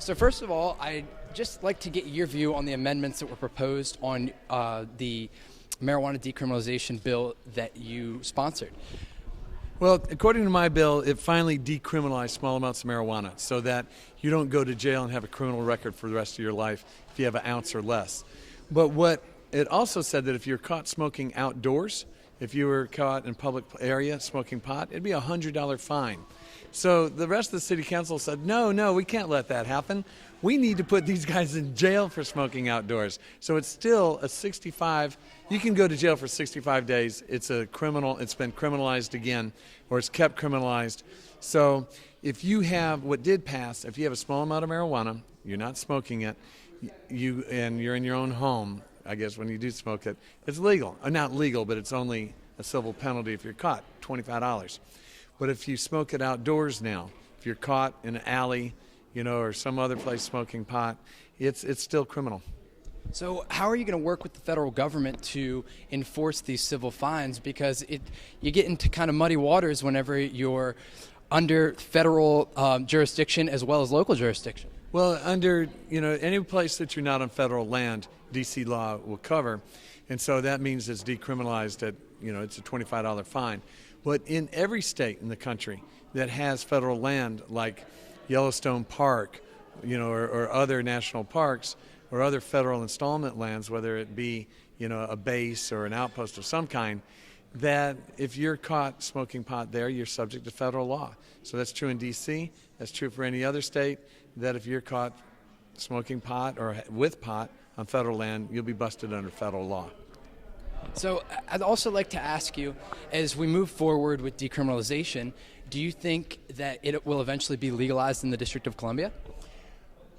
So first of all, I'd just like to get your view on the amendments that were proposed on the marijuana decriminalization bill that you sponsored. Well, according to my bill, it finally decriminalized small amounts of marijuana so that you don't go to jail and have a criminal record for the rest of your life if you have an ounce or less. But what it also said that if you're caught smoking outdoors, if you were caught in public area smoking pot, it'd be a $100 fine. So the rest of the city council said, no, we can't let that happen. We need to put these guys in jail for smoking outdoors. So it's still you can go to jail for 65 days. It's a criminal, it's been criminalized again, or it's kept criminalized. So if you have, what did pass, if you have a small amount of marijuana, you're not smoking it, and you're in your own home, I guess when you do smoke it, it's legal. Not legal, but it's only a civil penalty if you're caught, $25. But if you smoke it outdoors now, if you're caught in an alley, or some other place smoking pot, it's still criminal. So how are you going to work with the federal government to enforce these civil fines? Because you get into kind of muddy waters whenever you're under federal jurisdiction as well as local jurisdiction. Well, under any place that you're not on federal land, D.C. law will cover, and so that means it's decriminalized at it's a $25 fine. But in every state in the country that has federal land, like Yellowstone Park, or other national parks, or other federal installment lands, whether it be a base or an outpost of some kind, that if you're caught smoking pot there, you're subject to federal law. So that's true in D.C. That's true for any other state. That if you're caught smoking pot or with pot on federal land, you'll be busted under federal law. So I'd also like to ask you, as we move forward with decriminalization, do you think that it will eventually be legalized in the District of Columbia?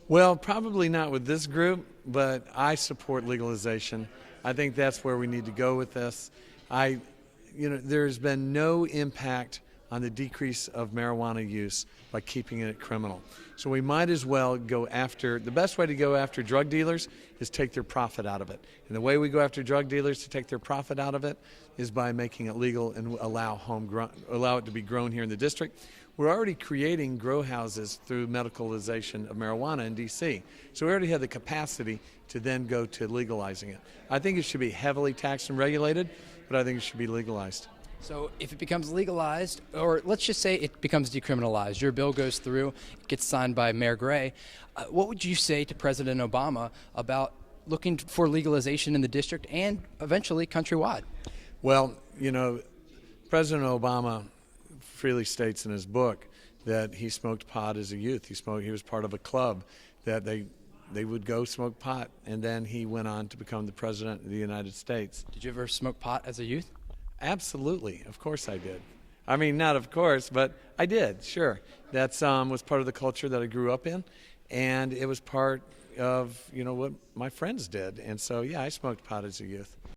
Well, probably not with this group, but I support legalization. I think that's where we need to go with this. There's been no impact on the decrease of marijuana use by keeping it criminal. So we might as well the best way to go after drug dealers is take their profit out of it. And the way we go after drug dealers to take their profit out of it is by making it legal and allow it to be grown here in the district. We're already creating grow houses through medicalization of marijuana in D.C. So we already have the capacity to then go to legalizing it. I think it should be heavily taxed and regulated, but I think it should be legalized. So if it becomes legalized, or let's just say it becomes decriminalized, your bill goes through, it gets signed by Mayor Gray, what would you say to President Obama about looking for legalization in the district and eventually countrywide? Well, President Obama freely states in his book that he smoked pot as a youth. He was part of a club that they would go smoke pot, and then he went on to become the President of the United States. Did you ever smoke pot as a youth? Absolutely. Of course I did. I mean, not of course, but I did, sure. That was part of the culture that I grew up in, and it was part of, what my friends did. And so, yeah, I smoked pot as a youth.